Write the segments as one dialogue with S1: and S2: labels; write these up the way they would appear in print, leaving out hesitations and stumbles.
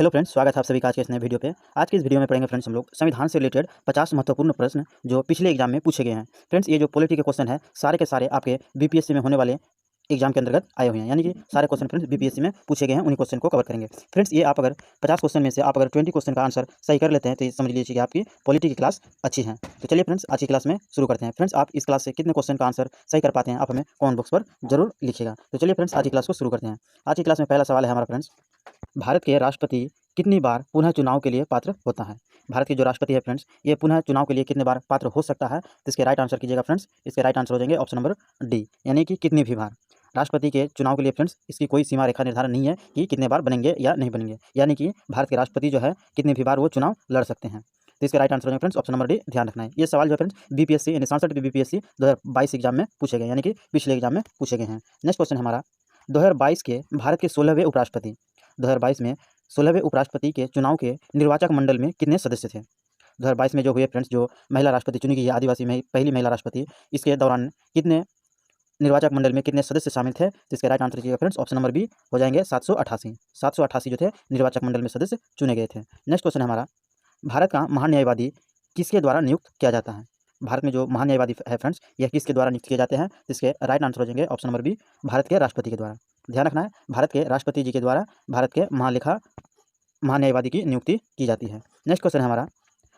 S1: Hello friends, स्वागत है आप सभी का आज के इस नए वीडियो पे। आज की इस वीडियो में पढ़ेंगे फ्रेंड्स हम लोग संविधान से रिलेटेड 50 महत्वपूर्ण प्रश्न जो पिछले एग्जाम में पूछे गए हैं। फ्रेंड्स ये जो पॉलिटी के क्वेश्चन है सारे के सारे आपके बीपीएससी में होने वाले एग्जाम के अंतर्गत आए हुए हैं, यानी कि सारे क्वेश्चन फ्रेंड्स बीपीएससी में पूछे गए हैं, उन्हीं क्वेश्चन को कवर करेंगे। फ्रेंड्स ये आप अगर 50 क्वेश्चन में से आप अगर 20 क्वेश्चन का आंसर सही कर लेते हैं तो ये समझ लीजिए कि आपकी पॉलिटी की क्लास अच्छी है। तो चलिए फ्रेंड्स आज की क्लास में शुरू करते हैं। फ्रेंड्स आप इस क्लास से कितने क्वेश्चन का आंसर सही कर पाते हैं आप हमें कमेंट बॉक्स पर जरूर लिखिएगा। तो चलिए फ्रेंड्स आज की क्लास को शुरू करते हैं। आज की क्लास में पहला सवाल है हमारा फ्रेंड्स, भारत के राष्ट्रपति कितनी बार पुनः चुनाव के लिए पात्र होता है। भारत के जो राष्ट्रपति है फ्रेंड्स ये पुनः चुनाव के लिए कितने बार पात्र हो सकता है, तो इसके राइट आंसर कीजिएगा फ्रेंड्स। इसके राइट आंसर हो जाएंगे ऑप्शन नंबर डी, यानी कि कितनी भी बार। राष्ट्रपति के चुनाव के लिए फ्रेंड्स इसकी कोई सीमा रेखा निर्धारण नहीं है कि कितने बार बनेंगे या नहीं बनेंगे, यानी कि भारत के राष्ट्रपति जो है कितनी भी बार वो चुनाव लड़ सकते हैं। तो इसके राइट आंसर हो जाएगा फ्रेंड्स ऑप्शन नंबर डी, ध्यान रखना है। ये सवाल जो है फ्रेंड्स बीपीएससी यानी 67 बीपीएससी 2022 एग्जाम में पूछे गए, यानी कि पिछले एग्जाम में पूछे गए हैं। नेक्स्ट क्वेश्चन हमारा, 2022 के भारत के 16वें उपराष्ट्रपति, 2022 में 16वें उपराष्ट्रपति के चुनाव के निर्वाचक मंडल में कितने सदस्य थे। 2022 में जो हुए फ्रेंड्स जो महिला राष्ट्रपति चुनी गई है, आदिवासी में पहली महिला राष्ट्रपति, इसके दौरान कितने निर्वाचक मंडल में कितने सदस्य शामिल थे। तो इसके राइट आंसर कीजिएगा फ्रेंड्स ऑप्शन नंबर बी हो जाएंगे 788 जो थे निर्वाचक मंडल में सदस्य चुने गए थे। नेक्स्ट क्वेश्चन है हमारा, भारत का महान्यायवादी किसके द्वारा नियुक्त किया जाता है। भारत में जो महान्यायवादी है फ्रेंड्स यह किसके द्वारा नियुक्त किए जाते हैं। तो इसके राइट आंसर हो जाएंगे ऑप्शन नंबर बी, भारत के राष्ट्रपति के द्वारा। ध्यान रखना है, भारत के राष्ट्रपति जी के द्वारा भारत के महान्यायवादी की नियुक्ति की जाती है। नेक्स्ट क्वेश्चन है हमारा,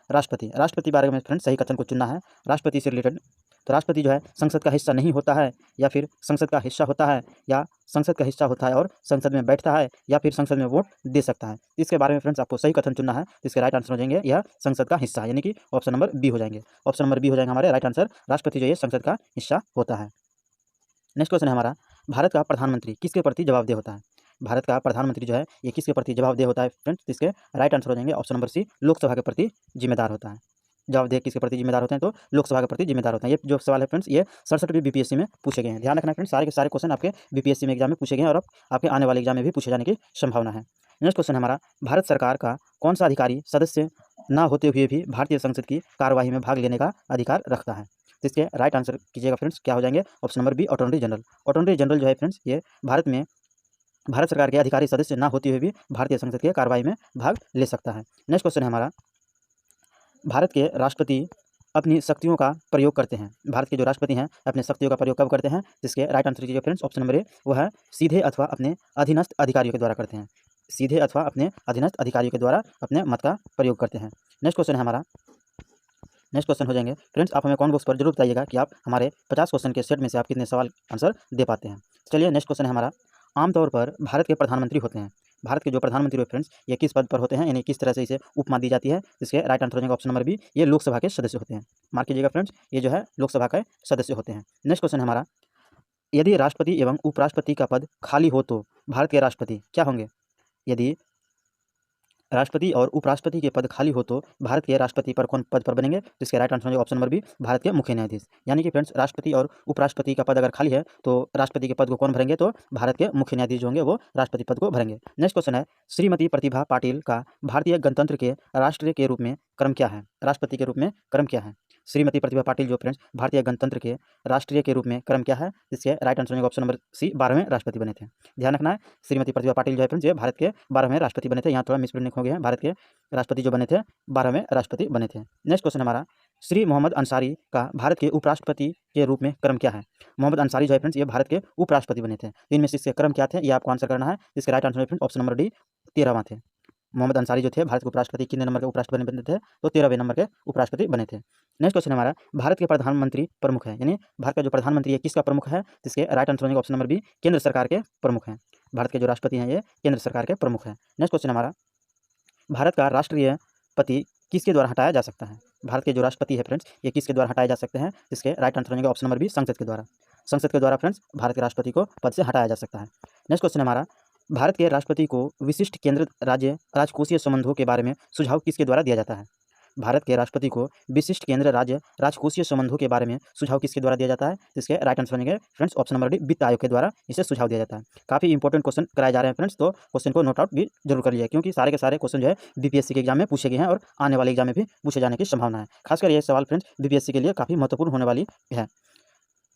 S1: राष्ट्रपति बारे में फ्रेंड्स सही कथन को चुनना है। राष्ट्रपति से रिलेटेड, तो राष्ट्रपति जो है संसद का हिस्सा नहीं होता है, या फिर संसद का हिस्सा होता है, या संसद का हिस्सा होता है और संसद में बैठता है, या फिर संसद में वोट दे सकता है। इसके बारे में फ्रेंड्स आपको सही कथन चुनना है। इसके राइट आंसर हो जाएंगे यह संसद का हिस्सा, यानी कि ऑप्शन नंबर बी हो जाएंगे। ऑप्शन नंबर बी हो जाएगा हमारे राइट आंसर, राष्ट्रपति जो है संसद का हिस्सा होता है। नेक्स्ट क्वेश्चन है हमारा, भारत का प्रधानमंत्री किसके प्रति जवाबदेह होता है। भारत का प्रधानमंत्री जो है ये किसके प्रति जवाबदेह होता है फ्रेंड्स। इसके राइट आंसर हो जाएंगे ऑप्शन नंबर सी, लोकसभा के प्रति जिम्मेदार होता है। जवाबदेह किसके प्रति जिम्मेदार होते हैं, तो लोकसभा के प्रति जिम्मेदार होते हैं। ये जो सवाल है फ्रेंड्स ये 67 बीपीएससी में पूछे गए हैं। ध्यान रखना फ्रेंड्स, सारे के सारे क्वेश्चन आपके बीपीएससी में एग्जाम में पूछे गए हैं और आपके आने वाले एग्जाम में भी पूछे जाने की संभावना है। नेक्स्ट क्वेश्चन हमारा, भारत सरकार का कौन सा अधिकारी सदस्य न होते हुए भी भारतीय संसद की कार्यवाही में भाग लेने का अधिकार रखता है। तो इसके राइट आंसर कीजिएगा फ्रेंड्स, क्या हो जाएंगे option number B, attorney general. Attorney general जो है फ्रेंड्स ये भारत सरकार के अधिकारी सदस्य ना होते हुए भी भारतीय संसद के कार्रवाई में भाग ले सकता है। नेक्स्ट क्वेश्चन है हमारा, भारत के राष्ट्रपति अपनी शक्तियों का प्रयोग करते हैं। भारत के जो राष्ट्रपति हैं अपने शक्तियों का प्रयोग कब करते हैं। जिसके राइट आंसर कीजिए फ्रेंड्स ऑप्शन नंबर ए, वो है सीधे अथवा अपने अधीनस्थ अधिकारियों के द्वारा करते हैं। सीधे अथवा अपने अधीनस्थ अधिकारियों के द्वारा अपने मत का प्रयोग करते हैं। नेक्स्ट क्वेश्चन है हमारा, नेक्स्ट क्वेश्चन हो जाएंगे फ्रेंड्स, आप हमें कमेंट बॉक्स पर जरूर बताइएगा कि आप हमारे 50 क्वेश्चन के सेट में से आप कितने सवाल आंसर दे पाते हैं। चलिए नेक्स्ट क्वेश्चन है हमारा, आमतौर पर भारत के प्रधानमंत्री होते हैं। भारत के जो प्रधानमंत्री हो फ्रेंड्स ये किस पद पर होते हैं, यानी किस तरह से इसे उपमा दी जाती है। इसके राइट आंसर हो जाएगा ऑप्शन नंबर बी, ये लोकसभा के सदस्य होते हैं। मार्क कीजिएगा फ्रेंड्स, ये जो है लोकसभा के सदस्य होते हैं। नेक्स्ट क्वेश्चन है हमारा, यदि राष्ट्रपति एवं उपराष्ट्रपति का पद खाली हो तो भारत के राष्ट्रपति क्या होंगे। यदि राष्ट्रपति और उपराष्ट्रपति के पद खाली हो तो भारत के राष्ट्रपति पर कौन पद पर बनेंगे। तो इसके राइट आंसर हो जाएगा ऑप्शन नंबर बी, भारत के मुख्य न्यायाधीश। यानी कि फ्रेंड्स राष्ट्रपति और उपराष्ट्रपति का पद अगर खाली है तो राष्ट्रपति के पद को कौन भरेंगे, तो भारत के मुख्य न्यायाधीश जो होंगे वो राष्ट्रपति पद को भरेंगे। नेक्स्ट क्वेश्चन है, श्रीमती प्रतिभा पाटिल का भारतीय गणतंत्र के राष्ट्रीय के रूप में क्रम क्या है। राष्ट्रपति के रूप में क्रम क्या है। श्रीमती प्रतिभा पाटिल जो फ्रेंड्स भारतीय गणतंत्र के राष्ट्रीय के रूप में क्रम क्या है। इसके राइट आंसर होगा ऑप्शन नंबर सी, 12वें राष्ट्रपति बने थे। ध्यान रखना है, श्रीमती प्रतिभा पाटिल जो है फ्रेंड्स ये भारत के 12वें राष्ट्रपति बने थे। यहाँ थोड़ा मिसप्रिंटिंग हो गया है, भारत के राष्ट्रपति जो बने थे 12वें राष्ट्रपति बने थे। नेक्स्ट क्वेश्चन हमारा, श्री मोहम्मद अंसारी का भारत के उपराष्ट्रपति के रूप में क्रम क्या है। मोहम्मद अंसारी जो है फ्रेंड्स ये भारत के उपराष्ट्रपति बने थे। इनमें से इसके क्रम क्या थे ये आपको आंसर करना है। इसके right answer friends option number D, 13वां थे। मोहम्मद अंसारी जो थे भारत के उपराष्ट्रपति कितने नंबर के उपराष्ट्रपति बने थे, तो 13वें नंबर के उपराष्ट्रपति बने थे। नेक्स्ट क्वेश्चन हमारा, भारत के प्रधानमंत्री प्रमुख है, यानी भारत का जो प्रधानमंत्री है किसका प्रमुख है। इसके राइट आंसर होगा ऑप्शन नंबर बी, केंद्र सरकार के प्रमुख हैं। भारत के जो राष्ट्रपति हैं ये केंद्र सरकार के प्रमुख हैं। नेक्स्ट क्वेश्चन हमारा, भारत का राष्ट्रीय पति किसके द्वारा हटाया जा सकता है। भारत के जो राष्ट्रपति है फ्रेंड्स ये किसके द्वारा हटाए जा सकते हैं। इसके राइट आंसर होगा ऑप्शन नंबर बी, संसद के द्वारा। संसद के द्वारा फ्रेंड्स भारत के राष्ट्रपति को पद से हटाया जा सकता है। नेक्स्ट क्वेश्चन हमारा, भारत के राष्ट्रपति को विशिष्ट केंद्र राज्य राजकोषीय संबंधों के बारे में सुझाव किसके द्वारा दिया जाता है। भारत के राष्ट्रपति को विशिष्ट केंद्र राज्य राजकोषीय संबंधों के बारे में सुझाव किसके द्वारा दिया जाता है। इसके राइट आंसर बनेंगे फ्रेंड्स ऑप्शन नंबर डी, वित्त आयोग के द्वारा इसे सुझाव दिया जाता है। काफी इंपॉर्टेंट क्वेश्चन कराए जा रहे हैं फ्रेंड्स, तो क्वेश्चन को नोट आउट भी जरूर कर लिया, क्योंकि सारे के सारे क्वेश्चन जो है बीपीएससी के एग्जाम में पूछे गए हैं और आने वाले एग्जाम में भी पूछे जाने की संभावना है। खासकर ये सवाल फ्रेंड्स बीपीएससी के लिए काफी महत्वपूर्ण होने वाली है।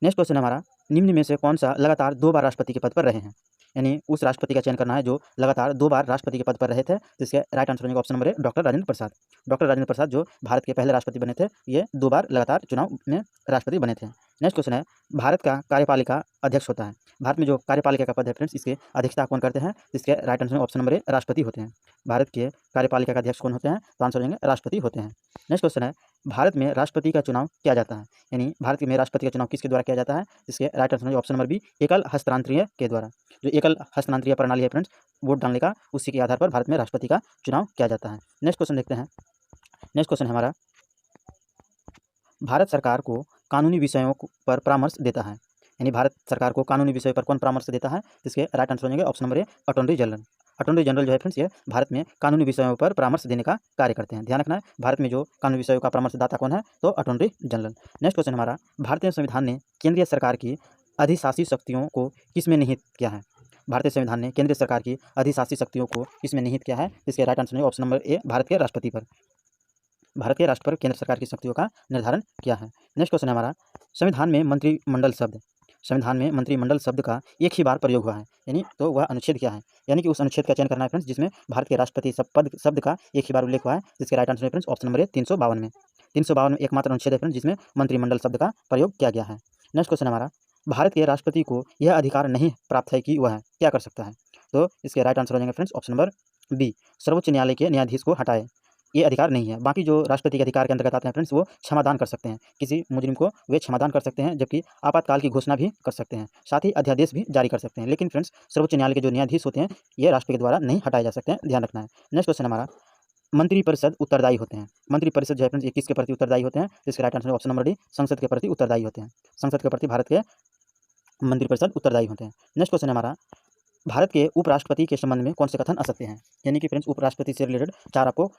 S1: नेक्स्ट क्वेश्चन हमारा, निम्न में से कौन सा लगातार 2 बार राष्ट्रपति के पद पर रहे हैं। यानी उस राष्ट्रपति का चयन करना है जो लगातार 2 बार राष्ट्रपति के पद पर रहे थे। जिसके राइट आंसर हो जाएगा option number A doctor Rajendra Prasad. Doctor Rajendra Prasad जो भारत के पहले राष्ट्रपति बने थे, ये 2 बार लगातार चुनाव में राष्ट्रपति बने थे। नेक्स्ट क्वेश्चन है, भारत का कार्यपालिका अध्यक्ष होता है। भारत में जो कार्यपालिका का पद है फ्रेंड्स, इसके अध्यक्षता कौन करते हैं? इसके राइट आंसर ऑप्शन नंबर ए राष्ट्रपति होते हैं। भारत के कार्यपालिका का अध्यक्ष कौन होते हैं? तो आंसर हो जाएंगे राष्ट्रपति होते हैं। नेक्स्ट क्वेश्चन है, भारत में राष्ट्रपति का चुनाव किया जाता है, यानी भारत में राष्ट्रपति का चुनाव किसके द्वारा किया जाता है? इसके right answer option number B एकल हस्तांतरीय के द्वारा। जो एकल हस्तांतरीय प्रणाली है फ्रेंड्स, वोट डालने का, उसी के आधार पर भारत में राष्ट्रपति का चुनाव किया जाता है। नेक्स्ट क्वेश्चन देखते हैं। नेक्स्ट क्वेश्चन है हमारा, भारत सरकार को कानूनी विषयों पर परामर्श देता है, यानी भारत सरकार को कानूनी विषय पर कौन परामर्श देता है? इसके राइट आंसर हो जाएंगे ऑप्शन नंबर ए अटॉर्नी जनरल। अटॉर्नी जनरल जो है फ्रेंड्स, ये भारत में कानूनी विषयों पर परामर्श देने का कार्य करते हैं। ध्यान रखना है, भारत में जो कानूनी विषयों का परामर्शदाता कौन है? तो अटॉर्नी जनरल। नेक्स्ट क्वेश्चन हमारा, भारतीय संविधान ने केंद्रीय सरकार की अधिशासी शक्तियों को किसमें निहित किया है? भारतीय संविधान ने केंद्रीय सरकार की अधिशासी शक्तियों को किसमें निहित किया है? इसके राइट आंसर ऑप्शन नंबर ए भारत के राष्ट्रपति पर। भारत के राष्ट्र पर केंद्र सरकार की शक्तियों का निर्धारण किया है। नेक्स्ट क्वेश्चन है हमारा, संविधान में मंत्रिमंडल शब्द का एक ही बार प्रयोग हुआ है, यानी तो वह अनुच्छेद क्या है? यानी कि उस अनुच्छेद का चयन करना है फ्रेंड्स जिसमें भारत के राष्ट्रपति शब्द का एक ही बार उल्लेख हुआ है। जिसके राइट आंसर है फ्रेंड्स ऑप्शन नंबर ए 352 में। 352 में एकमात्र अनुच्छेद है फ्रेंड्स जिसमें मंत्रिमंडल शब्द का प्रयोग किया गया है। नेक्स्ट क्वेश्चन हमारा, भारत के राष्ट्रपति को यह अधिकार नहीं प्राप्त है कि वह क्या कर सकता है? तो इसके राइट आंसर हो जाएंगे फ्रेंड्स ऑप्शन नंबर बी सर्वोच्च न्यायालय के न्यायाधीश को हटाए, ये अधिकार नहीं है। बाकी जो राष्ट्रपति के अधिकार के अंतर्गत आते हैं फ्रेंड्स, वो क्षमादान कर सकते हैं, किसी मुजरिम को वे क्षमादान कर सकते हैं, जबकि आपातकाल की घोषणा भी कर सकते हैं, साथ ही अध्यादेश भी जारी कर सकते हैं। लेकिन फ्रेंड्स सर्वोच्च न्यायालय के जो न्यायाधीश होते हैं, ये राष्ट्रपति के द्वारा नहीं हटाए जा सकते हैं, ध्यान रखना है। नेक्स्ट क्वेश्चन हमारा, मंत्रिपरिषद उत्तरदायी होते हैं। मंत्रिपरिषद जो है फ्रेंड्स, ये किसके प्रति उत्तरदायी होते हैं? इसके right answer option number D संसद के प्रति उत्तरदायी होते हैं। संसद के प्रति भारत के मंत्रिपरिषद उत्तरदायी होते हैं। नेक्स्ट क्वेश्चन हमारा, भारत के उपराष्ट्रपति के संबंध में कौन से कथन असत्य हैं? यानी कि फ्रेंड्स उपराष्ट्रपति से रिलेटेड 4 आपको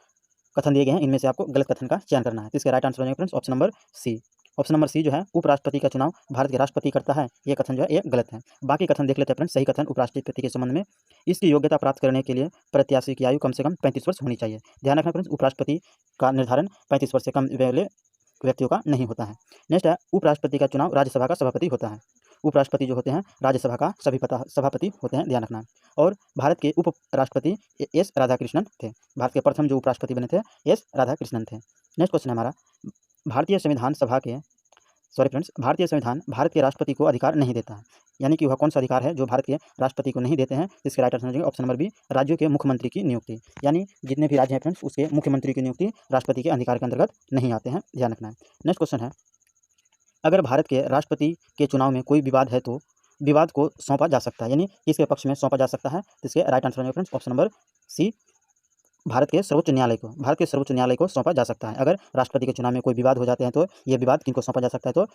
S1: कथन दिए गए हैं, इनमें से आपको गलत कथन का चयन करना है। तो इसके राइट आंसर हो जाएगा friends option number C. Option number C जो है, उपराष्ट्रपति का चुनाव भारत के राष्ट्रपति करता है, ये कथन जो है ये गलत है। बाकी कथन देख लेते हैं फ्रेंड्स। सही कथन उपराष्ट्रपति के संबंध में, इसकी योग्यता प्राप्त करने के लिए प्रत्याशी की आयु कम से कम 35 वर्ष होनी चाहिए। ध्यान रखना फ्रेंड्स, उपराष्ट्रपति का निर्धारण 35 वर्ष से कम वाले व्यक्तियों का नहीं होता है। नेक्स्ट है, उपराष्ट्रपति का चुनाव राज्यसभा का सभापति होता है। उपराष्ट्रपति जो होते हैं राज्यसभा का सभापति होते हैं, ध्यान रखना। और भारत के उप राष्ट्रपति एस राधाकृष्णन थे। भारत के प्रथम जो उपराष्ट्रपति बने थे एस राधाकृष्णन थे। नेक्स्ट क्वेश्चन है हमारा, भारतीय संविधान भारत के राष्ट्रपति को अधिकार नहीं देता है, यानी कि वह कौन सा अधिकार है जो भारत के राष्ट्रपति को नहीं देते हैं? इसके राइट आंसर हो जाएगा ऑप्शन नंबर बी राज्यों के मुख्यमंत्री की नियुक्ति, यानी जितने भी राज्य हैं फ्रेंड्स, उसके मुख्यमंत्री की नियुक्ति राष्ट्रपति के अधिकार के अंतर्गत नहीं आते हैं, ध्यान रखना है। नेक्स्ट क्वेश्चन है, अगर भारत के राष्ट्रपति के चुनाव में कोई विवाद है तो विवाद को सौंपा जा सकता है, यानी किसके पक्ष में सौंपा जा सकता है? इसके राइट आंसर है friends option number C Bharat के सर्वोच्च न्यायालय को सौंपा जा सकता है। अगर राष्ट्रपति के चुनाव में कोई विवाद हो जाते हैं तो ये विवाद किनको सौंपा जा सकता है? तो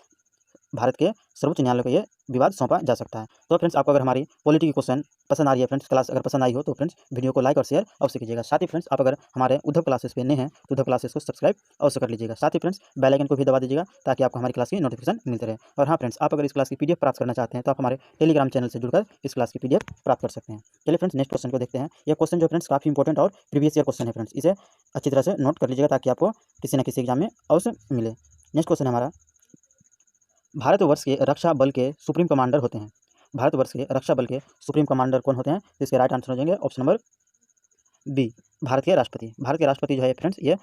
S1: भारत के सर्वोच्च न्यायालय को ये विवाद सौंपा जा सकता है। तो फ्रेंड्स आपको अगर हमारी पॉलिटी की क्वेश्चन पसंद आ रही है फ्रेंड्स, क्लास अगर पसंद आई हो तो फ्रेंड्स वीडियो को लाइक और शेयर अवश्य कीजिएगा। साथ ही फ्रेंड्स आप अगर हमारे उद्धव क्लासेस पे नए हैं तो उद्धव क्लासेस को सब्सक्राइब अवश्य कर लीजिएगा। साथ ही फ्रेंड्स बेल आइकन को भी दबा दीजिएगा ताकि आपको हमारी क्लास की नोटिफिकेशन मिलते रहे। और हाँ फ्रेंड्स, आप अगर इस क्लास की पीडीएफ प्राप्त करना चाहते हैं तो आप हमारे टेलीग्राम चैनल से जुड़कर इस क्लास की पीडीएफ प्राप्त कर सकते हैं। चलिए फ्रेंड्स नेक्स्ट क्वेश्चन को देखते हैं। ये क्वेश्चन जो फ्रेंड्स काफी इंपॉर्टेंट और प्रीवियस ईयर क्वेश्चन है फ्रेंड्स, इसे अच्छी तरह से नोट कर लीजिएगा ताकि आपको किसी न किसी एग्जाम में अवश्य मिले। नेक्स्ट क्वेश्चन है हमारा, भारतवर्ष के रक्षा बल के सुप्रीम कमांडर होते हैं। भारतवर्ष के रक्षा बल के सुप्रीम कमांडर कौन होते हैं? इसके राइट आंसर हो जाएंगे ऑप्शन नंबर बी भारत के राष्ट्रपति। भारत के राष्ट्रपति जो है फ्रेंड्स, ये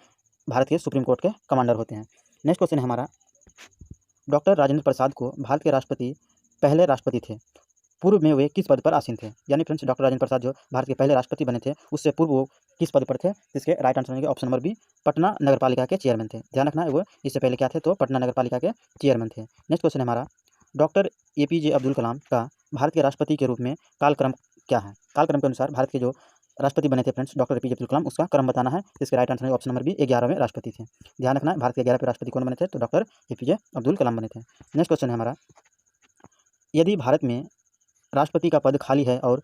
S1: भारत के सुप्रीम कोर्ट के कमांडर होते हैं। नेक्स्ट क्वेश्चन है हमारा, डॉक्टर राजेंद्र प्रसाद को भारत के राष्ट्रपति पहले राष्ट्रपति थे, पूर्व में वे किस पद पर आसीन थे? यानी फ्रेंड्स डॉक्टर राजेंद्र प्रसाद जो भारत के पहले राष्ट्रपति बने थे, उससे पूर्व वो किस पद पर थे? इसके राइट आंसर होंगे ऑप्शन नंबर बी पटना नगर पालिका के चेयरमैन थे। ध्यान रखना है, वो इससे पहले क्या थे? तो पटना नगर पालिका के चेयरमैन थे। नेक्स्ट क्वेश्चन है हमारा, डॉक्टर APJ अब्दुल कलाम का भारत के राष्ट्रपति के रूप में कालक्रम क्या है? कालक्रम के अनुसार भारत के जो राष्ट्रपति बने थे friends doctor APJ Abdul Kalam, उसका क्रम बताना है। इसके राइट आंसर है ऑप्शन नंबर बी 11वें राष्ट्रपति थे। ध्यान रखना है, भारत के 11वें राष्ट्रपति कौन बने थे? तो डॉक्टर APJ अब्दुल कलाम बने थे। नेक्स्ट क्वेश्चन है हमारा, यदि भारत में राष्ट्रपति का पद खाली है और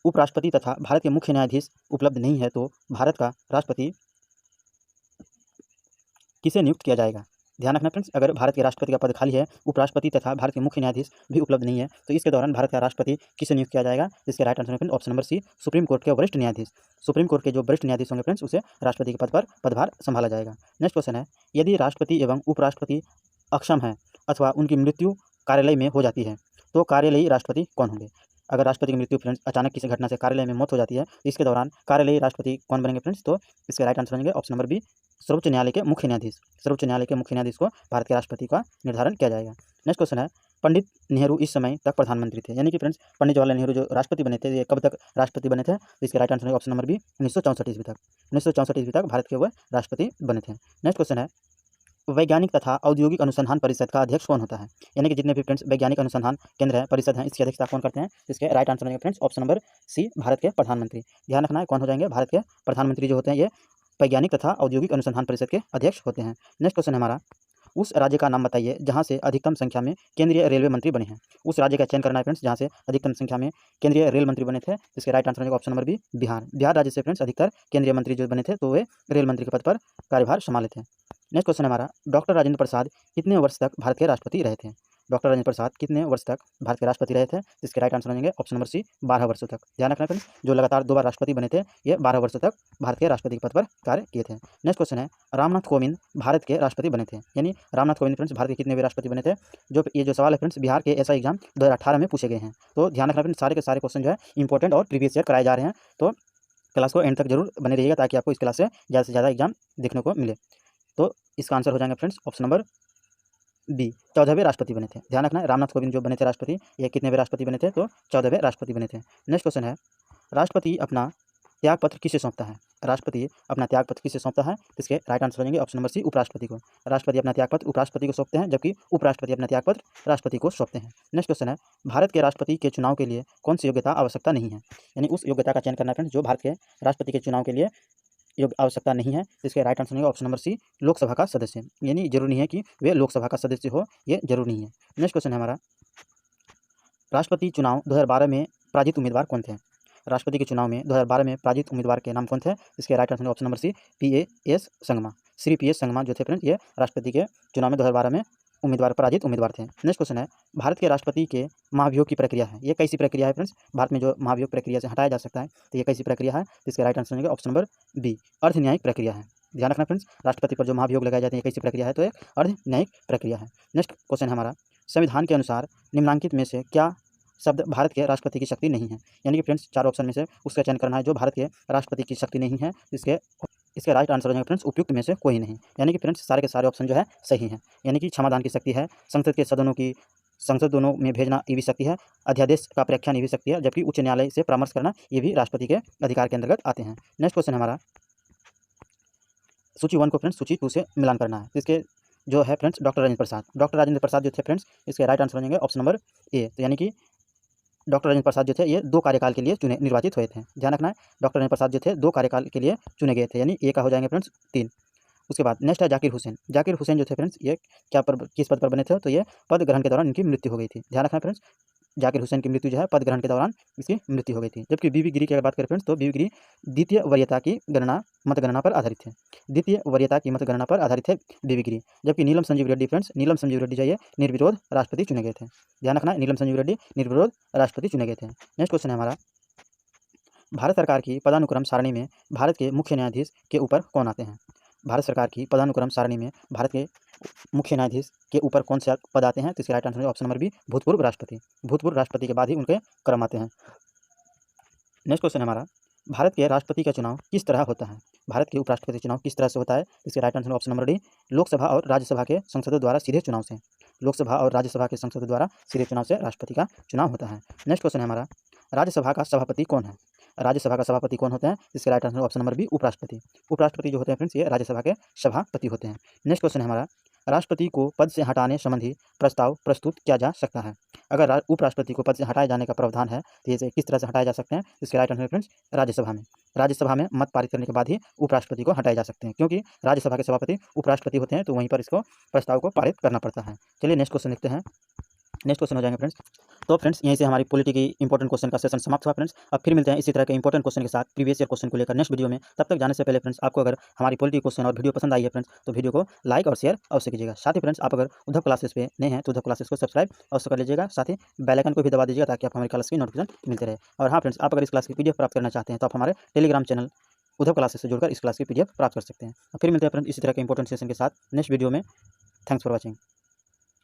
S1: उपराष्ट्रपति तथा भारत के मुख्य न्यायाधीश उपलब्ध नहीं है तो भारत का राष्ट्रपति किसे नियुक्त किया जाएगा? ध्यान रखना फ्रेंड्स, अगर भारत के राष्ट्रपति का पद खाली है, उपराष्ट्रपति तथा भारत के मुख्य न्यायाधीश भी उपलब्ध नहीं है, तो इसके दौरान भारत का राष्ट्रपति किसे नियुक्त किया जाएगा? इसके राइट आंसर है option number C supreme court के वरिष्ठ न्यायाधीश। सुप्रीम कोर्ट के जो वरिष्ठ न्यायाधीश होंगे फ्रेंड्स, उसे राष्ट्रपति के पद पर पदभार संभाला जाएगा। नेक्स्ट क्वेश्चन है, यदि राष्ट्रपति एवं उपराष्ट्रपति अक्षम है अथवा उनकी मृत्यु कार्यालय में हो जाती है तो कार्यालयी राष्ट्रपति कौन होंगे? अगर राष्ट्रपति की मृत्यु फ्रेंड्स अचानक किसी घटना से कार्यालय में मौत हो जाती है तो इसके दौरान कार्यालयी राष्ट्रपति कौन बनेंगे फ्रेंड्स? तो इसके राइट आंसर बनेंगे ऑप्शन नंबर बी, सर्वोच्च न्यायालय के मुख्य न्यायाधीश। सर्वोच्च न्यायालय के मुख्य न्यायाधीश को भारत के राष्ट्रपति का निर्धारण किया जाएगा। नेक्स्ट क्वेश्चन है, पंडित नेहरू इस समय तक प्रधानमंत्री थे, यानी कि फ्रेंड्स पंडित जवाहरलाल नेहरू जो राष्ट्रपति बने थे, ये कब तक राष्ट्रपति बने थे? तो इसके राइट आंसर है ऑप्शन नंबर बी, 1964 ईस्वी तक। 1964 ईस्वी तक भारत के वह राष्ट्रपति बने थे। नेक्स्ट क्वेश्चन है, वैज्ञानिक तथा औद्योगिक अनुसंधान परिषद का अध्यक्ष कौन होता है? यानी कि जितने भी फ्रेंड्स वैज्ञानिक अनुसंधान केंद्र है, परिषद है, इसकी अध्यक्षता कौन करते हैं? इसके राइट आंसर बनेंगे friends option number C, Bharat के प्रधानमंत्री। ध्यान रखना है कौन हो जाएंगे? भारत के प्रधानमंत्री जो होते हैं ये वैज्ञानिक तथा औद्योगिक अनुसंधान परिषद के अध्यक्ष होते हैं। नेक्स्ट क्वेश्चन है हमारा, उस राज्य का नाम बताइए जहां से अधिकतम संख्या में केंद्रीय रेलवे मंत्री बने हैं। उस राज्य का चयन करना है फ्रेंड्स जहां से अधिकतम संख्या में केंद्रीय रेल मंत्री बने थे। इसके right answer option number B, Bihar. Bihar राज्य से फ्रेंड्स अधिकतर केंद्रीय मंत्री जो बने थे तो वे रेल मंत्री के पद पर कार्यभार संभाले थे। नेक्स्ट क्वेश्चन हमारा, डॉक्टर राजेंद्र प्रसाद कितने वर्ष तक भारत के राष्ट्रपति रहे थे? डॉक्टर राजेंद्र प्रसाद कितने वर्ष तक भारत के राष्ट्रपति रहे थे? इसके राइट आंसर बनेंगे ऑप्शन नंबर सी, 12 वर्षों तक। ध्यान रखना फ्रेंड्स, जो लगातार 2 बार राष्ट्रपति बने थे ये 12 वर्षों तक भारत के राष्ट्रपति के पद पर कार्य किए थे। नेक्स्ट क्वेश्चन है, रामनाथ कोविंद भारत के राष्ट्रपति बने थे, यानी रामनाथ कोविंद फ्रेंड्स भारत के कितने वे राष्ट्रपति बने थे? जो सवाल है फ्रेंड्स बिहार के ऐसा एग्जाम 2018 में पूछे गए हैं, तो ध्यान रखना फ्रेंड्स सारे के सारे क्वेश्चन जो है इंपॉर्टेंट और प्रीवियस ईयर कराए जा रहे हैं, तो क्लास को एंड तक जरूर बने रहिएगा ताकि आपको इस क्लास से ज़्यादा एग्जाम देखने को मिले। तो इसका आंसर हो जाएगा फ्रेंड्स ऑप्शन नंबर बी, 14वें राष्ट्रपति बने थे। ध्यान रखना है रामनाथ कोविंद जो बने थे राष्ट्रपति, ये कितने वे राष्ट्रपति बने थे? तो 14वें राष्ट्रपति बने थे। नेक्स्ट क्वेश्चन है, राष्ट्रपति अपना त्यागपत्र किसे सौंपता है? राष्ट्रपति अपना त्यागपत्र किसे सौंपता है? इसके राइट आंसर बनेंगे ऑप्शन नंबर सी, उपराष्ट्रपति को। राष्ट्रपति अपना त्यागपत्र उपराष्ट्रपति को सौंपते हैं, जबकि उपराष्ट्रपति अपना त्यागपत्र राष्ट्रपति को सौंपते हैं। नेक्स्ट क्वेश्चन है, भारत के राष्ट्रपति के चुनाव के लिए कौन सी योग्यता आवश्यकता नहीं है? यानी उस योग्यता का चयन करना फ्रेंड्स जो भारत के राष्ट्रपति के चुनाव के लिए योग्य आवश्यकता नहीं है। इसके राइट आंसर होगा ऑप्शन नंबर सी, लोकसभा का सदस्य। यानी जरूरी नहीं है कि वे लोकसभा का सदस्य हो, ये जरूरी नहीं है। नेक्स्ट क्वेश्चन है हमारा, राष्ट्रपति चुनाव 2012 में पराजित उम्मीदवार कौन थे? राष्ट्रपति के चुनाव में 2012 में पराजित उम्मीदवार के नाम कौन थे? इसके right answer option number C, PS Sangma. Shri PS Sangma जो थे फ्रेंड्स ये राष्ट्रपति के चुनाव में 2012 में पराजित उम्मीदवार थे। नेक्स्ट क्वेश्चन है, भारत के राष्ट्रपति के महाभियोग की प्रक्रिया है, ये कैसी प्रक्रिया है फ्रेंड्स? भारत में जो महाभियोग प्रक्रिया से हटाया जा सकता है तो ये कैसी प्रक्रिया है? तो इसके राइट आंसर होगा ऑप्शन नंबर बी, अर्ध न्यायिक प्रक्रिया है। ध्यान रखना फ्रेंड्स, राष्ट्रपति पर जो महाभियोग लगाए जाते हैं कैसी प्रक्रिया है? तो एक अर्ध न्यायिक प्रक्रिया है। नेक्स्ट क्वेश्चन है हमारा, संविधान के अनुसार निम्नलिखित में से क्या शब्द भारत के राष्ट्रपति की शक्ति नहीं है? यानी कि फ्रेंड्स 4 ऑप्शन में से उसका चयन करना है जो भारत के राष्ट्रपति की शक्ति नहीं है। इसके राइट आंसर हो जाएगा फ्रेंड्स उपयुक्त में से कोई नहीं। यानी कि फ्रेंड्स सारे के सारे ऑप्शन जो है सही हैं। यानी कि क्षमादान की शक्ति है, संसद दोनों में भेजना ये भी शक्ति है, अध्यादेश का प्रख्यान ये भी शक्ति है, जबकि उच्च न्यायालय से परामर्श करना ये भी राष्ट्रपति के अधिकार के अंतर्गत आते हैं। नेक्स्ट क्वेश्चन हमारा, सूची 1 को फ्रेंड्स सूची 2 से मिलान करना है। इसके जो है फ्रेंड्स डॉक्टर राजेंद्र प्रसाद जो थे फ्रेंड्स इसके राइट आंसर बनेंगे ऑप्शन नंबर ए। तो यानी कि डॉक्टर राजेंद्र प्रसाद जो थे ये 2 कार्यकाल के लिए निर्वाचित हुए थे। ध्यान रखना है डॉक्टर राजेंद्र प्रसाद जो थे 2 कार्यकाल के लिए चुने गए थे, यानी ए का हो जाएंगे फ्रेंड्स 3। उसके बाद नेक्स्ट है जाकिर हुसैन जो थे फ्रेंड्स ये किस पद पर बने थे? तो ये पद ग्रहण के दौरान इनकी मृत्यु हो गई थी। ध्यान रखना फ्रेंड्स, जाकिर हुसैन की मृत्यु जो है पद ग्रहण के दौरान इसकी मृत्यु हो गई थी। जबकि बीबी गिरी की अगर बात करें फ्रेंड्स तो बीबी गिरी द्वितीय वरीयता की मतगणना पर आधारित थे। द्वितीय वरीयता की मतगणना पर आधारित है बीबी गिरी। जबकि नीलम संजीव रेड्डी जो है निर्विरोध राष्ट्रपति चुने गए थे। ध्यान रखना नीलम संजीव रेड्डी निर्विरोध राष्ट्रपति चुने गए थे। नेक्स्ट क्वेश्चन है हमारा, भारत सरकार की पदानुक्रम सारणी में भारत के मुख्य न्यायाधीश के ऊपर कौन आते हैं? भारत सरकार की पदानुक्रम सारणी में भारत के मुख्य न्यायाधीश के ऊपर कौन से पद आते हैं? तो इसके right answer option number B, भूतपूर्व राष्ट्रपति के बाद ही उनके क्रम आते हैं। नेक्स्ट क्वेश्चन हमारा, भारत के राष्ट्रपति का चुनाव किस तरह होता है? भारत के उपराष्ट्रपति चुनाव किस तरह से होता है? इसके right answer option number D, Lok Sabha और राज्यसभा के संसदों द्वारा सीधे चुनाव से। लोकसभा और राज्यसभा के संसदों द्वारा सीधे चुनाव से राष्ट्रपति का चुनाव होता है। नेक्स्ट क्वेश्चन है हमारा, राज्यसभा का सभापति कौन है? राज्यसभा का सभापति कौन होते हैं? इसके right answer option number B, उपराष्ट्रपति जो होते हैं फ्रेंड्स ये राज्यसभा के सभापति होते हैं। नेक्स्ट क्वेश्चन है हमारा, राष्ट्रपति को पद से हटाने संबंधी प्रस्ताव प्रस्तुत किया जा सकता है? अगर उपराष्ट्रपति को पद से हटाए जाने का प्रावधान है तो ये किस तरह से हटाए जा सकते हैं? इसके राइट आंसर फ्रेंड्स राज्यसभा में मत पारित करने के बाद ही उपराष्ट्रपति को हटाए जा सकते हैं, क्योंकि राज्यसभा के सभापति उपराष्ट्रपति होते हैं तो वहीं पर इसको प्रस्ताव को पारित करना पड़ता है। चलिए नेक्स्ट क्वेश्चन देखते हैं। नेक्स्ट क्वेश्चन हो जाएंगे फ्रेंड्स। तो फ्रेंड्स यहीं से हमारी पॉलिटी की इंपॉर्टेंट क्वेश्चन का सेशन समाप्त हुआ फ्रेंड्स। अब फिर मिलते हैं इसी तरह के इंपॉर्टेंट क्वेश्चन के साथ प्रीवियस ईयर क्वेश्चन को लेकर नेक्स्ट वीडियो में। तब तक जाने से पहले फ्रेंड्स आपको अगर हमारी पॉलिटी क्वेश्चन और वीडियो पसंद आई है फ्रेंड्स तो वीडियो को लाइक और शेयर अवश्य कीजिएगा। साथ ही फ्रेंड्स आप अगर उद्धव क्लासेस पे नए हैं तो उद्धव क्लासेस को सब्सक्राइब अवश्य कर लीजिएगा। साथ ही बेल आइकन को भी दबा दीजिएगा ताकि आपको हमारी क्लास की नोटिफिकेशन मिलते रहे। और हाँ फ्रेंड्स, आप अगर इस क्लास की PDF प्राप्त करना चाहते हैं तो आप हमारे टेलीग्राम चैनल उद्धव क्लासेस से जुड़कर इस क्लास की PDF प्राप्त कर सकते हैं। फिर मिलते हैं फ्रेंड्स इसी तरह के इंपॉर्टेंट सेशन के साथ नेक्स्ट वीडियो में। Thanks for watching.